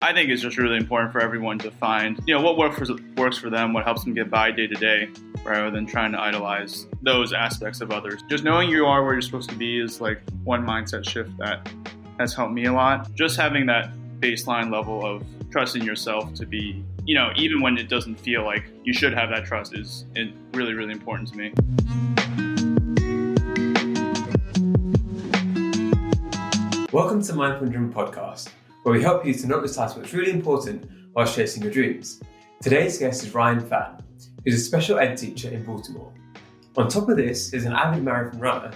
I think it's just really important for everyone to find, what works for them, what helps them get by day to day, rather than trying to idolize those aspects of others. Just knowing you are where you're supposed to be is like one mindset shift that has helped me a lot. Just having that baseline level of trusting yourself to be, even when it doesn't feel like you should have that trust is really, really important to me. Welcome to Mindful Dream Podcast, where we help you to not decide what's really important while chasing your dreams. Today's guest is Ryan Fan, who's a special ed teacher in Baltimore. On top of this, he's an avid marathon runner,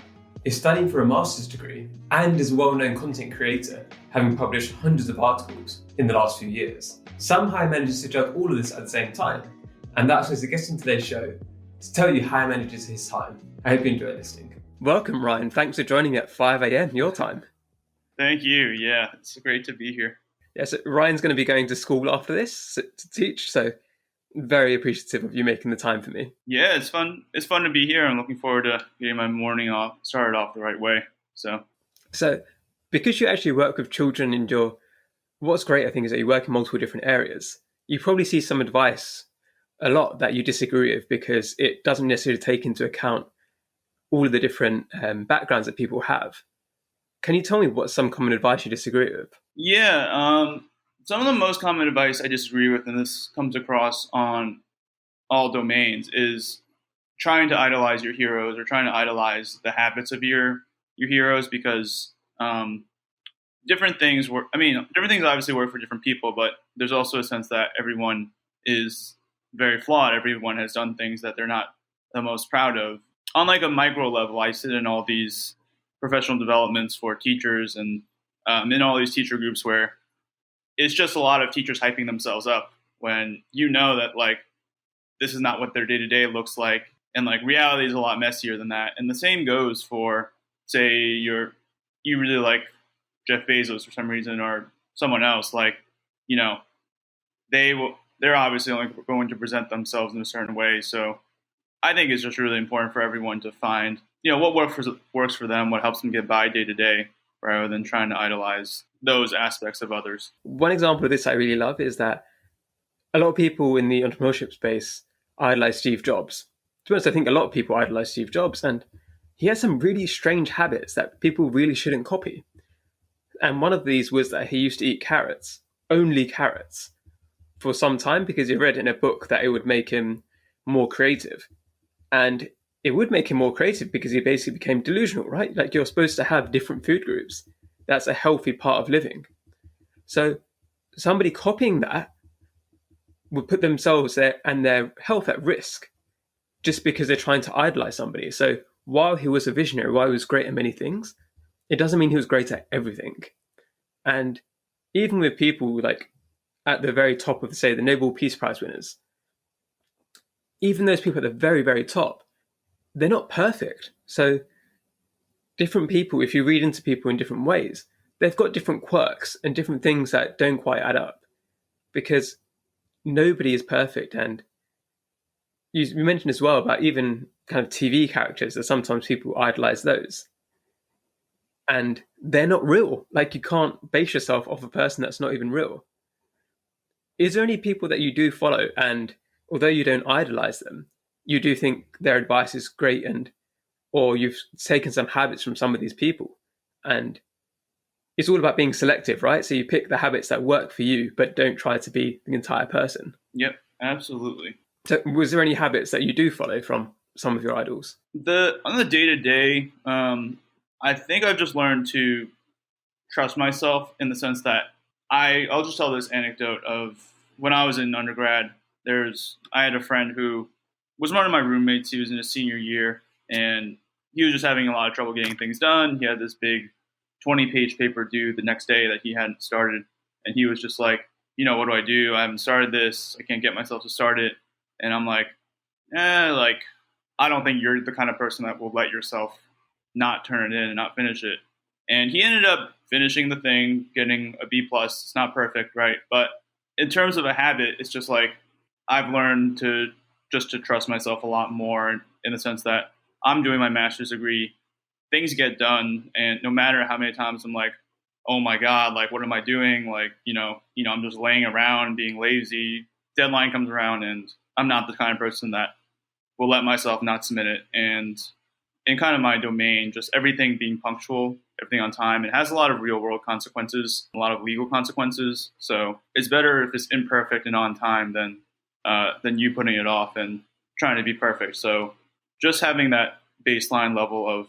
is studying for a master's degree, and is a well-known content creator, having published hundreds of articles in the last few years. Somehow he manages to juggle all of this at the same time, and that's why he's a guest on today's show to tell you how he manages his time. I hope you enjoy listening. Welcome, Ryan. Thanks for joining me at 5 a.m. your time. Thank you. Yeah, it's great to be here. Yeah, so Ryan's going to be going to school after this to teach, so very appreciative of you making the time for me. Yeah, it's fun. It's fun to be here. I'm looking forward to getting my morning started off the right way. So because you actually work with children and what's great, I think, is that you work in multiple different areas. You probably see some advice a lot that you disagree with because it doesn't necessarily take into account all of the different backgrounds that people have. Can you tell me what some common advice you disagree with? Yeah, some of the most common advice I disagree with, and this comes across on all domains, is trying to idolize your heroes or trying to idolize the habits of your heroes because different things obviously work for different people, but there's also a sense that everyone is very flawed. Everyone has done things that they're not the most proud of. On like a micro level, I sit in all these professional developments for teachers and in all these teacher groups where it's just a lot of teachers hyping themselves up when you know that like this is not what their day-to-day looks like, and like reality is a lot messier than that. And the same goes for, say, you really like Jeff Bezos for some reason or someone else, like, they're obviously only going to present themselves in a certain way. So I think it's just really important for everyone to find what works for them, what helps them get by day to day, rather than trying to idolize those aspects of others. One example of this I really love is that a lot of people in the entrepreneurship space idolize Steve Jobs. To be honest, I think a lot of people idolize Steve Jobs, and he has some really strange habits that people really shouldn't copy. And one of these was that he used to eat carrots, only carrots, for some time because he read in a book that it would make him more creative. And it would make him more creative because he basically became delusional, right? Like, you're supposed to have different food groups. That's a healthy part of living. So somebody copying that would put themselves and their health at risk just because they're trying to idolize somebody. So while he was a visionary, while he was great at many things, it doesn't mean he was great at everything. And even with people like at the very top of, say, the Nobel Peace Prize winners, even those people at the very, very top, they're not perfect. So different people, if you read into people in different ways, they've got different quirks and different things that don't quite add up because nobody is perfect. And you mentioned as well about even kind of TV characters that sometimes people idolize those. And they're not real. Like, you can't base yourself off a person that's not even real. Is there any people that you do follow, and although you don't idolize them, you do think their advice is great, or you've taken some habits from some of these people? And it's all about being selective, right? So you pick the habits that work for you, but don't try to be the entire person. Yep, absolutely. So was there any habits that you do follow from some of your idols? On the day-to-day, I think I've just learned to trust myself in the sense that I'll just tell this anecdote of when I was in undergrad. I had a friend who was one of my roommates. He was in his senior year, and he was just having a lot of trouble getting things done. He had this big 20-page paper due the next day that he hadn't started, and he was just like, what do I do? I haven't started this. I can't get myself to start it. And I'm like, I don't think you're the kind of person that will let yourself not turn it in and not finish it. And he ended up finishing the thing, getting a B+. It's not perfect, right? But in terms of a habit, it's just like I've learned to trust myself a lot more in the sense that I'm doing my master's degree. Things get done, and no matter how many times I'm like, oh my God, like, what am I doing? Like, I'm just laying around and being lazy. Deadline comes around and I'm not the kind of person that will let myself not submit it. And in kind of my domain, just everything being punctual, everything on time, it has a lot of real world consequences, a lot of legal consequences. So it's better if it's imperfect and on time than you putting it off and trying to be perfect. So just having that baseline level of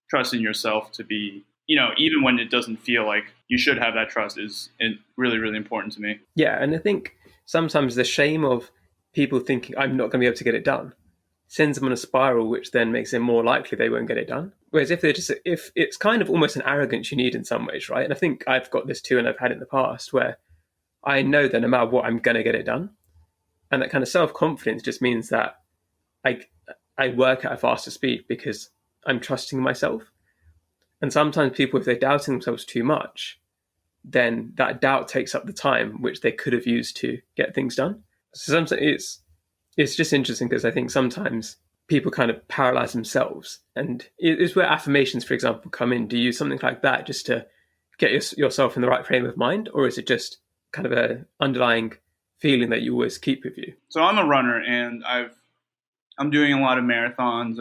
trust in yourself to be, even when it doesn't feel like you should have that trust is really, really important to me. Yeah, and I think sometimes the shame of people thinking I'm not going to be able to get it done sends them on a spiral, which then makes it more likely they won't get it done. Whereas if it's kind of almost an arrogance you need in some ways, right? And I think I've got this too, and I've had it in the past where I know that no matter what, I'm going to get it done. And that kind of self-confidence just means that I work at a faster speed because I'm trusting myself. And sometimes people, if they're doubting themselves too much, then that doubt takes up the time which they could have used to get things done. So sometimes it's just interesting because I think sometimes people kind of paralyze themselves. And it's where affirmations, for example, come in. Do you use something like that just to get yourself in the right frame of mind? Or is it just kind of an underlying feeling that you always keep with you? So I'm a runner and I'm doing a lot of marathons.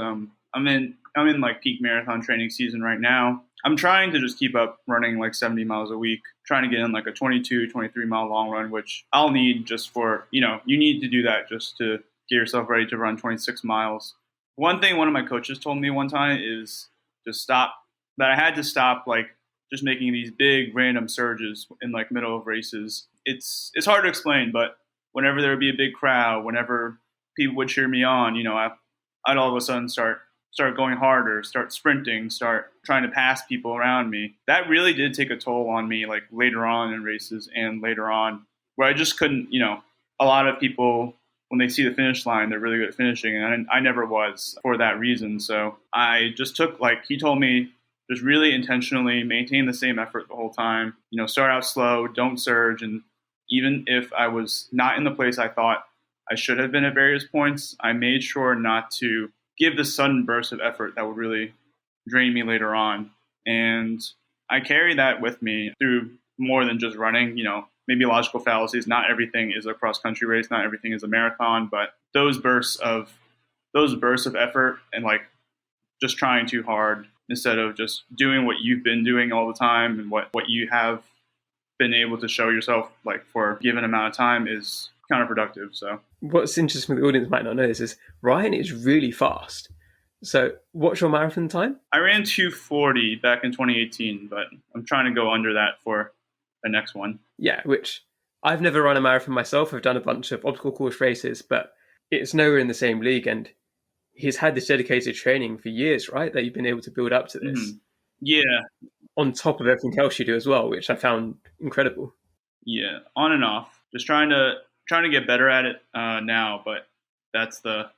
I'm in like peak marathon training season right now. I'm trying to just keep up running like 70 miles a week, trying to get in like a 22, 23 mile long run, which I'll need just for, you need to do that just to get yourself ready to run 26 miles. One thing one of my coaches told me one time is that I had to stop like just making these big random surges in like middle of races. It's hard to explain, but whenever there would be a big crowd, whenever people would cheer me on, I'd all of a sudden start going harder, start sprinting, start trying to pass people around me. That really did take a toll on me, like later on in races and later on, where I just couldn't, a lot of people, when they see the finish line, they're really good at finishing, and I never was for that reason. So I just took, like he told me, just really intentionally maintain the same effort the whole time. Start out slow, don't surge, and even if I was not in the place I thought I should have been at various points, I made sure not to give the sudden burst of effort that would really drain me later on. And I carry that with me through more than just running, maybe logical fallacies. Not everything is a cross-country race, not everything is a marathon, but those bursts of effort and like just trying too hard instead of just doing what you've been doing all the time and what you have been able to show yourself like for a given amount of time is counterproductive. So what's interesting, the audience might not know this, is Ryan is really fast. So what's your marathon time? I ran 2:40 back in 2018, but I'm trying to go under that for the next one. Yeah, which I've never run a marathon myself. I've done a bunch of obstacle course races, but it's nowhere in the same league. And he's had this dedicated training for years, right? That you've been able to build up to this. Mm-hmm. Yeah. On top of everything else you do as well, which I found incredible. Yeah, on and off. Just trying to get better at it now, but that's the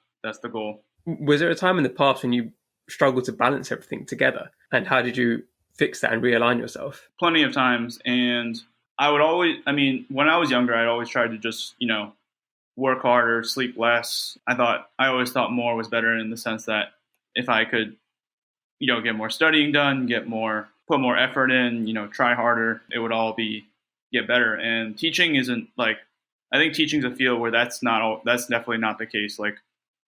goal. Was there a time in the past when you struggled to balance everything together? And how did you fix that and realign yourself? Plenty of times. And when I was younger, I'd always tried to just, work harder, sleep less. I always thought more was better in the sense that if I could, get more studying done, put more effort in, try harder, it would all get better. And teaching isn't like, I think teaching's a field where that's definitely not the case. Like,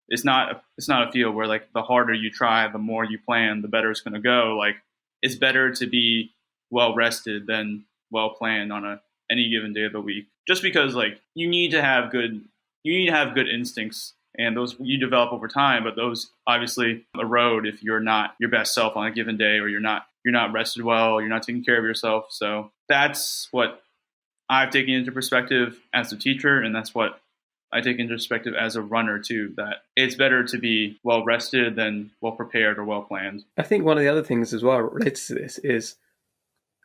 it's not a field where like the harder you try, the more you plan, the better it's going to go. Like, it's better to be well rested than well planned on any given day of the week. Just because like you need to have good instincts, and those you develop over time, but those obviously erode if you're not your best self on a given day, or you're not rested well, you're not taking care of yourself. So that's what I've taken into perspective as a teacher, and that's what I take into perspective as a runner too, that it's better to be well rested than well prepared or well planned. I think one of the other things as well related to this is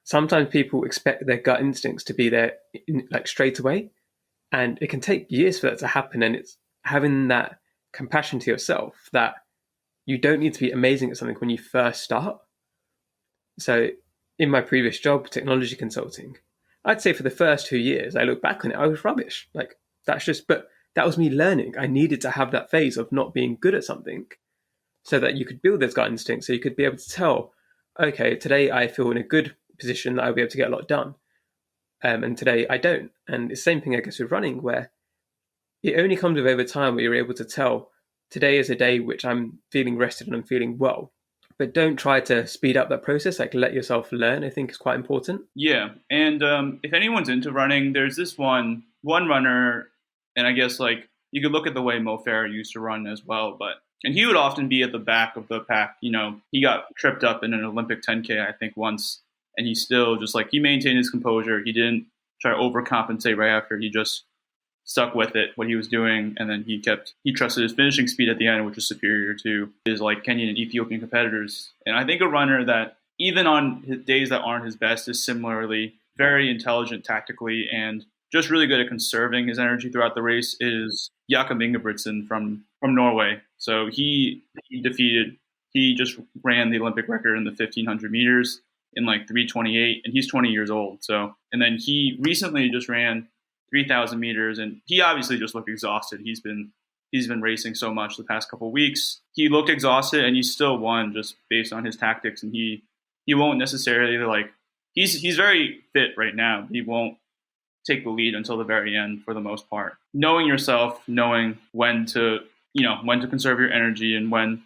sometimes people expect their gut instincts to be there like straight away, and it can take years for that to happen. And it's having that compassion to yourself that you don't need to be amazing at something when you first start. So in my previous job, technology consulting, I'd say for the first 2 years, I look back on it, I was rubbish. Like, but that was me learning. I needed to have that phase of not being good at something so that you could build those gut instincts, so you could be able to tell, okay, today I feel in a good position that I'll be able to get a lot done. And today I don't. And it's the same thing, I guess, with running, where it only comes with over time where you're able to tell today is a day which I'm feeling rested and I'm feeling well. But don't try to speed up that process. Like, let yourself learn, I think is quite important. Yeah. And if anyone's into running, there's this one runner, and I guess like you could look at the way Mo Farah used to run as well, and he would often be at the back of the pack. You know, he got tripped up in an Olympic 10K, I think, once, and he still just like, he maintained his composure. He didn't try to overcompensate right after. He just stuck with it, what he was doing, and then he trusted his finishing speed at the end, which is superior to his like Kenyan and Ethiopian competitors. And I think a runner that, even on his days that aren't his best, is similarly very intelligent tactically and just really good at conserving his energy throughout the race is Jakob Ingebrigtsen from Norway. So he just ran the Olympic record in the 1500 meters in like 3:28, and he's 20 years old. So, and then he recently just ran 3,000 meters, and he obviously just looked exhausted. He's been racing so much the past couple of weeks. He looked exhausted, and he still won just based on his tactics. And he won't necessarily like, he's very fit right now. He won't take the lead until the very end for the most part. Knowing yourself, knowing when to conserve your energy and when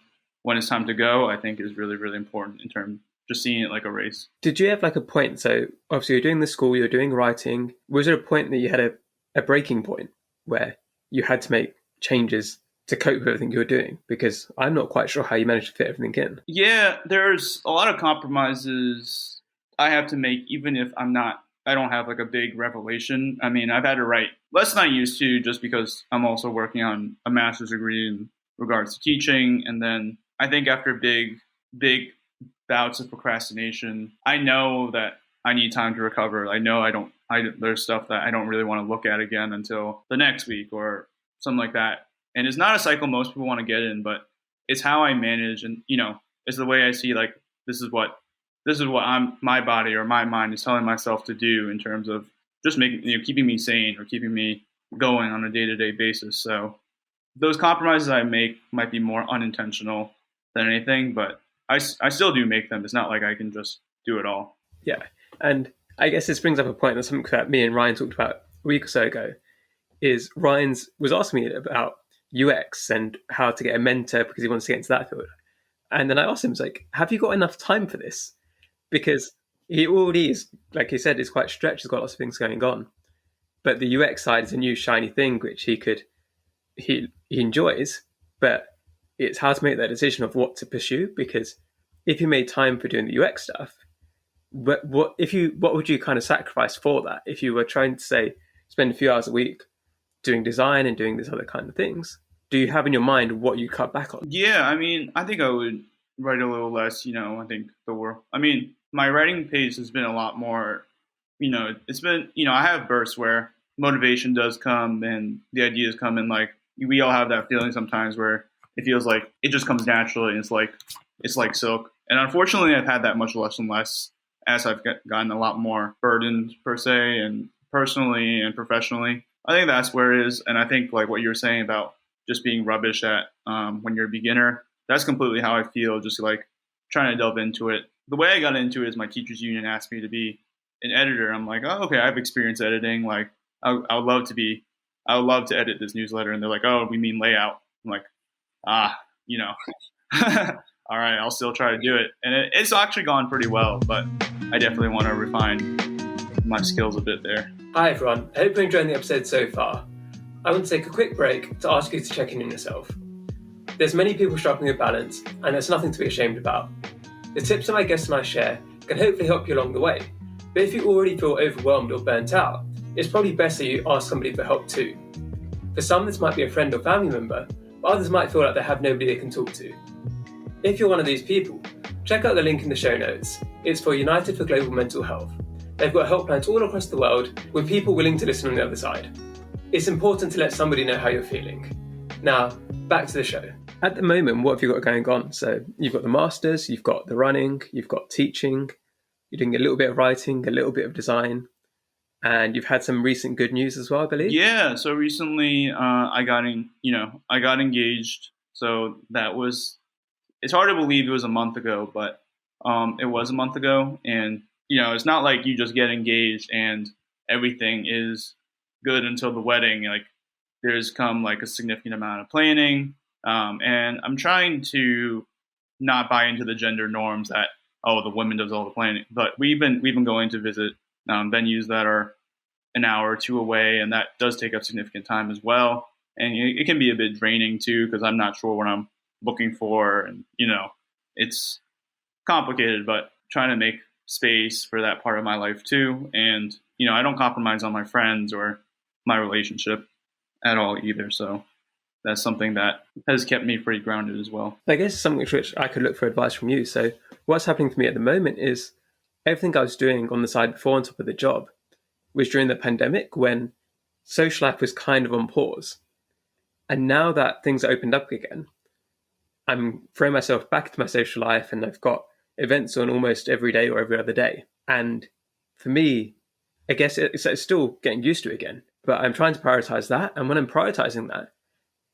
it's time to go, I think is really, really important in terms of just seeing it like a race. Did you have like a point? So obviously you're doing the school, you're doing writing. Was there a point that you had a breaking point where you had to make changes to cope with everything you were doing? Because I'm not quite sure how you managed to fit everything in. Yeah, there's a lot of compromises I have to make, even if I don't have like a big revelation. I mean, I've had to write less than I used to just because I'm also working on a master's degree in regards to teaching. And then I think after big bouts of procrastination, I know that I need time to recover. I know there's stuff that I don't really want to look at again until the next week or something like that. And it's not a cycle most people want to get in, but it's how I manage. And, it's the way I see, like, this is what my body or my mind is telling myself to do in terms of just keeping me sane or keeping me going on a day-to-day basis. So those compromises I make might be more unintentional than anything, but I still do make them. It's not like I can just do it all. Yeah. And I guess this brings up a point that's something that me and Ryan talked about a week or so ago, is Ryan was asking me about UX and how to get a mentor because he wants to get into that field. And then I asked him, like, have you got enough time for this? Because he already is, like he said, is quite stretched. He's got lots of things going on. But the UX side is a new shiny thing, which he enjoys. But it's how to make that decision of what to pursue. Because if you made time for doing the UX stuff, what would you kind of sacrifice for that? If you were trying to, say, spend a few hours a week doing design and doing these other kind of things, do you have in your mind what you cut back on? Yeah, I mean, I think I would write a little less. I think my writing pace has been a lot more, it's been, I have bursts where motivation does come and the ideas come, and like we all have that feeling sometimes where it feels like it just comes naturally and it's like silk. And unfortunately, I've had that much less and less as I've gotten a lot more burdened per se, and personally and professionally. I think that's where it is. And I think like what you were saying about just being rubbish at when you're a beginner, that's completely how I feel, just like trying to delve into it. The way I got into it is my teachers union asked me to be an editor. I'm like, oh, okay, I have experience editing. Like, I would love to edit this newsletter. And they're like, oh, we mean layout. I'm like, all right, I'll still try to do it. And it's actually gone pretty well, but I definitely want to refine my skills a bit there. Hi, everyone. I hope you're enjoying the episode so far. I want to take a quick break to ask you to check in on yourself. There's many people struggling with balance, and there's nothing to be ashamed about. The tips that my guests and I share can hopefully help you along the way. But if you already feel overwhelmed or burnt out, it's probably best that you ask somebody for help too. For some, this might be a friend or family member, but others might feel like they have nobody they can talk to. If you're one of these people, check out the link in the show notes. It's for United for Global Mental Health. They've got helplines all across the world with people willing to listen on the other side. It's important to let somebody know how you're feeling. Now, back to the show. At the moment, what have you got going on? So you've got the masters, you've got the running, you've got teaching, you're doing a little bit of writing, a little bit of design, and you've had some recent good news as well, I believe. Yeah. So recently, I got engaged. So it's hard to believe it was a month ago, but it was a month ago, and it's not like you just get engaged and everything is good until the wedding. Like there's come like a significant amount of planning. And I'm trying to not buy into the gender norms that, oh, the woman does all the planning. But we've been going to visit venues that are an hour or two away, and that does take up significant time as well. And it can be a bit draining too, because I'm not sure what I'm looking for, and it's complicated. But trying to make space for that part of my life too, and I don't compromise on my friends or my relationship at all either. So that's something that has kept me pretty grounded as well. I guess something which I could look for advice from you. So what's happening for me at the moment is everything I was doing on the side before on top of the job was during the pandemic when social life was kind of on pause. And now that things are opened up again, I'm throwing myself back into my social life, and I've got events on almost every day or every other day. And for me, I guess it's still getting used to it again, but I'm trying to prioritize that. And when I'm prioritizing that,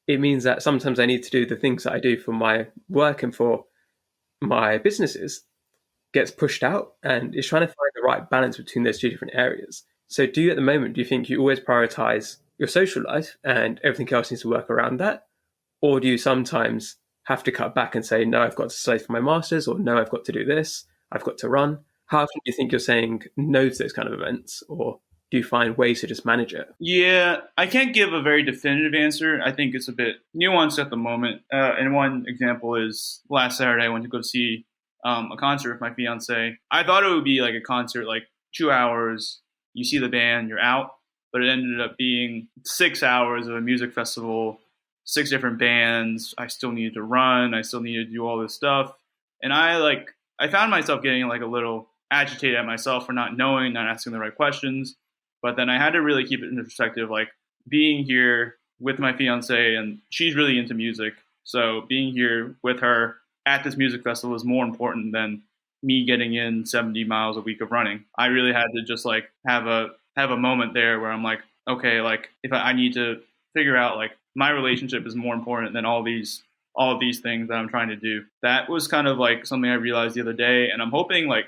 it means that sometimes I need to do the things that I do for my work and for my businesses gets pushed out, and it's trying to find the right balance between those two different areas. So do you at the moment, do you think you always prioritize your social life and everything else needs to work around that? Or do you sometimes have to cut back and say, no, I've got to study for my master's, or no, I've got to do this, I've got to run? How often do you think you're saying no to those kind of events? Or do you find ways to just manage it? Yeah, I can't give a very definitive answer. I think it's a bit nuanced at the moment. And one example is last Saturday I went to go see a concert with my fiance. I thought it would be like a concert, like 2 hours, you see the band, you're out. But it ended up being 6 hours of a music festival, 6 different bands. I still needed to run. I still needed to do all this stuff. And I found myself getting like a little agitated at myself for not knowing, not asking the right questions. But then I had to really keep it in perspective, like being here with my fiance, and she's really into music. So being here with her at this music festival is more important than me getting in 70 miles a week of running. I really had to just like have a moment there where I'm like, okay, like if I need to figure out like my relationship is more important than all of these things that I'm trying to do. That was kind of like something I realized the other day, and I'm hoping like,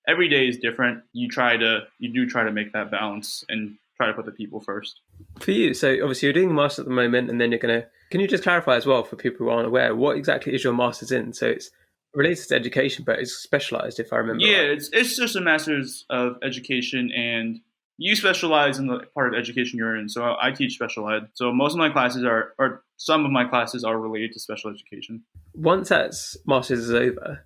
every day is different. You do try to make that balance and try to put the people first. For you, so obviously you're doing a master's at the moment, and then can you just clarify as well for people who aren't aware, what exactly is your master's in? So it's related to education, but it's specialized, if I remember right. It's just a master's of education, and you specialize in the part of education you're in. So I teach special ed. So most of my classes or some of my classes are related to special education. Once that master's is over,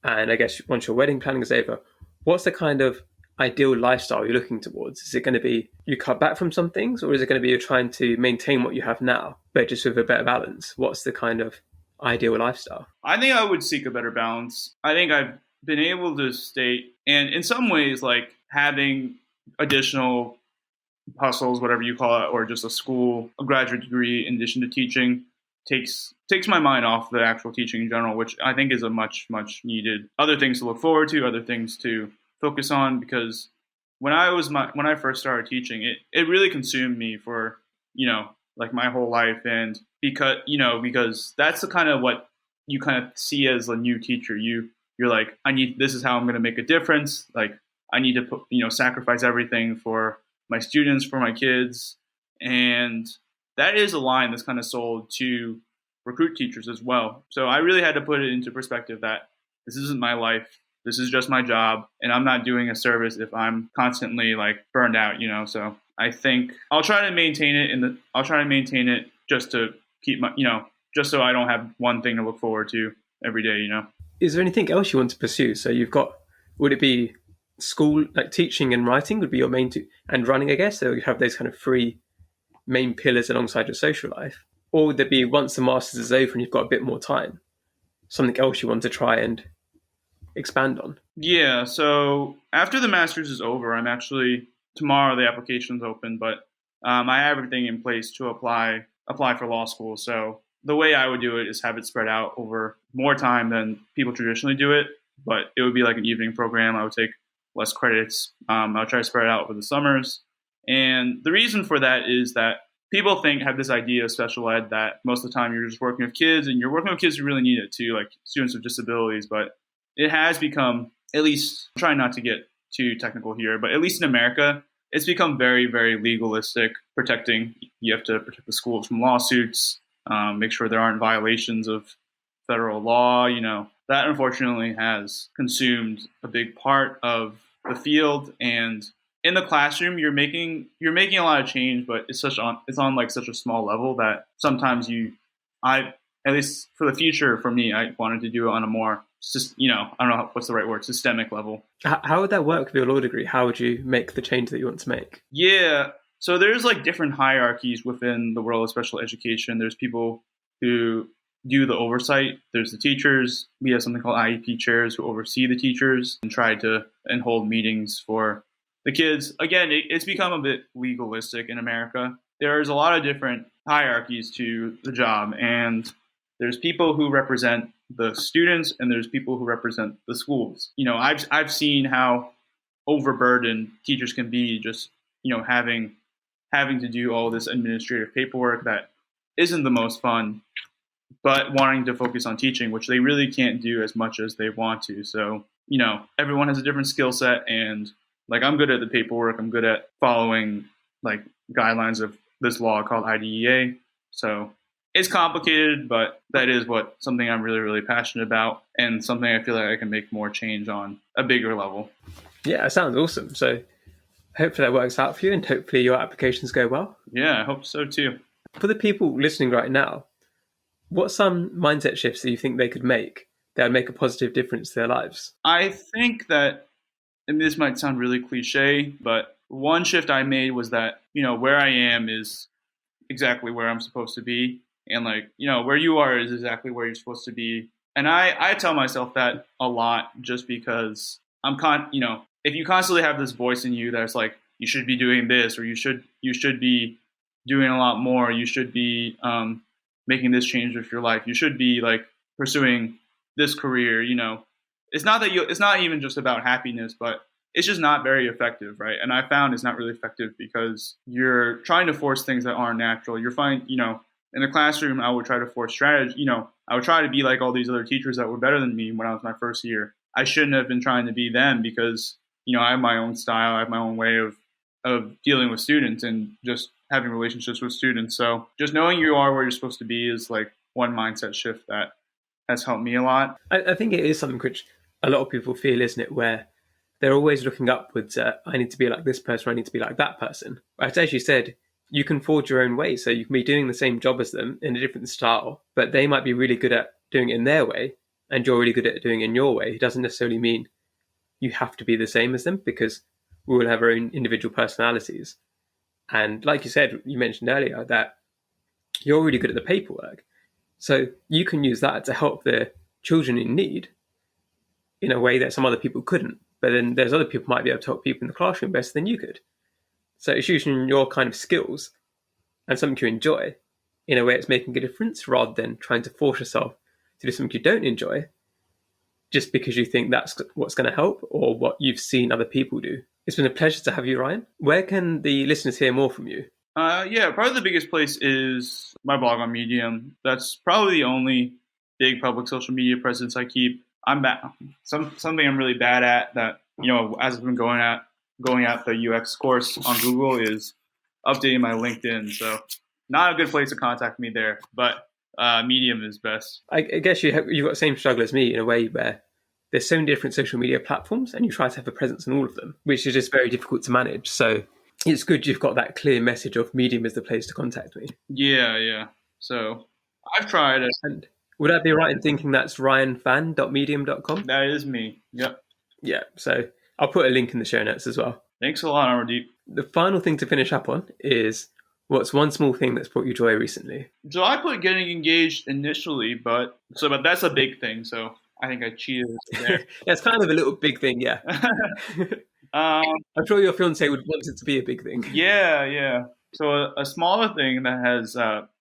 and I guess once your wedding planning is over, what's the kind of ideal lifestyle you're looking towards? Is it going to be you cut back from some things, or is it going to be you're trying to maintain what you have now, but just with a better balance? What's the kind of ideal lifestyle? I think I would seek a better balance. I think I've been able to stay, and in some ways, like having additional hustles, whatever you call it, or just a graduate degree in addition to teaching takes my mind off the actual teaching in general, which I think is a much, much needed other things to look forward to, other things to focus on. Because when I first started teaching, it really consumed me for, like my whole life. And because that's the kind of what you kind of see as a new teacher. You're like, this is how I'm going to make a difference. Like I need to put, sacrifice everything for my students, for my kids. And that is a line that's kind of sold to recruit teachers as well. So I really had to put it into perspective that this isn't my life. This is just my job. And I'm not doing a service if I'm constantly like burned out, So I think I'll try to maintain it just to keep my, just so I don't have one thing to look forward to every day, Is there anything else you want to pursue? So would it be school, like teaching and writing would be your main two, and running, I guess? So you have those kind of three main pillars alongside your social life. Or would there be, once the master's is over and you've got a bit more time, something else you want to try and expand on? Yeah, so after the master's is over, tomorrow the application's open, but I have everything in place to apply for law school. So the way I would do it is have it spread out over more time than people traditionally do it, but it would be like an evening program. I would take less credits. I'll try to spread it out over the summers. And the reason for that is that people have this idea of special ed that most of the time you're just working with kids, and you're working with kids who really need it too, like students with disabilities. But it has become, at least trying not to get too technical here, but at least in America, it's become very, very legalistic, protecting. You have to protect the schools from lawsuits, make sure there aren't violations of federal law. That unfortunately has consumed a big part of the field. And in the classroom, you're making a lot of change, but it's on like such a small level that sometimes at least for the future, for me, I wanted to do it on a more, I don't know what's the right word, systemic level. How would that work with your law degree? How would you make the change that you want to make? Yeah. So there's like different hierarchies within the world of special education. There's people who do the oversight. There's the teachers. We have something called IEP chairs who oversee the teachers and hold meetings for the kids. Again, it's become a bit legalistic in America. There's a lot of different hierarchies to the job, and there's people who represent the students, and there's people who represent the schools. I've seen how overburdened teachers can be, just having to do all this administrative paperwork that isn't the most fun, but wanting to focus on teaching, which they really can't do as much as they want to. So everyone has a different skill set, and like I'm good at the paperwork. I'm good at following like guidelines of this law called IDEA. So it's complicated, but that is something I'm really, really passionate about, and something I feel like I can make more change on a bigger level. Yeah, it sounds awesome. So hopefully that works out for you, and hopefully your applications go well. Yeah, I hope so too. For the people listening right now, what's some mindset shifts that you think they could make that would make a positive difference to their lives? I think that, and this might sound really cliche, but one shift I made was that, where I am is exactly where I'm supposed to be. And where you are is exactly where you're supposed to be. And I tell myself that a lot, just because if you constantly have this voice in you that's like, you should be doing this, or you should be doing a lot more. You should be making this change with your life. You should be like pursuing this career. It's not even just about happiness, but it's just not very effective, right? And I found it's not really effective because you're trying to force things that aren't natural. You're fine, in the classroom, I would try to force strategy. I would try to be like all these other teachers that were better than me when I was my first year. I shouldn't have been trying to be them because, I have my own style. I have my own way of dealing with students and just having relationships with students. So just knowing you are where you're supposed to be is like one mindset shift that has helped me a lot. I think it is something which a lot of people feel, isn't it? Where they're always looking upwards at, I need to be like this person, I need to be like that person. But as you said, you can forge your own way. So you can be doing the same job as them in a different style, but they might be really good at doing it in their way, and you're really good at doing it in your way. It doesn't necessarily mean you have to be the same as them, because we all have our own individual personalities. And like you said, you mentioned earlier that you're really good at the paperwork. So you can use that to help the children in need in a way that some other people couldn't. But then there's other people who might be able to help people in the classroom better than you could. So it's using your kind of skills and something you enjoy in a way it's making a difference, rather than trying to force yourself to do something you don't enjoy just because you think that's what's going to help or what you've seen other people do. It's been a pleasure to have you, Ryan. Where can the listeners hear more from you? Probably the biggest place is my blog on Medium. That's probably the only big public social media presence I keep. Something I'm really bad at that, as I've been going at the UX course on Google, is updating my LinkedIn. So not a good place to contact me there, but Medium is best. I guess you've got the same struggle as me in a way, where there's so many different social media platforms and you try to have a presence on all of them, which is just very difficult to manage. So it's good you've got that clear message of Medium is the place to contact me. Yeah. So I've tried it. And would I be right in thinking that's ryanfan.medium.com? That is me. Yep. Yeah, so I'll put a link in the show notes as well. Thanks a lot, Amardeep. The final thing to finish up on is, what's one small thing that's brought you joy recently? So I put getting engaged initially, but that's a big thing. So I think I cheated there. That's kind of a little big thing, yeah. I'm sure your fiance would want it to be a big thing. Yeah. So a smaller thing that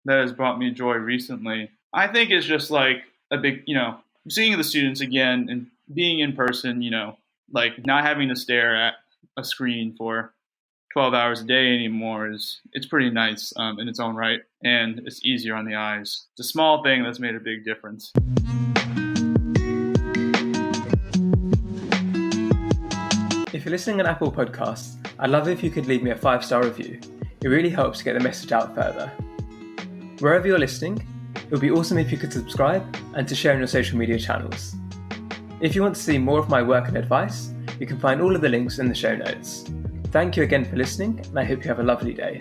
has brought me joy recently, I think, is just like a big, seeing the students again and being in person, like not having to stare at a screen for 12 hours a day anymore it's pretty nice in its own right, and it's easier on the eyes. It's a small thing that's made a big difference. If if you're listening on Apple Podcasts, I'd love it if you could leave me a 5-star review. It really helps to get the message out further. Wherever you're listening, it would be awesome if you could subscribe and to share on your social media channels. If you want to see more of my work and advice, you can find all of the links in the show notes. Thank you again for listening, and I hope you have a lovely day.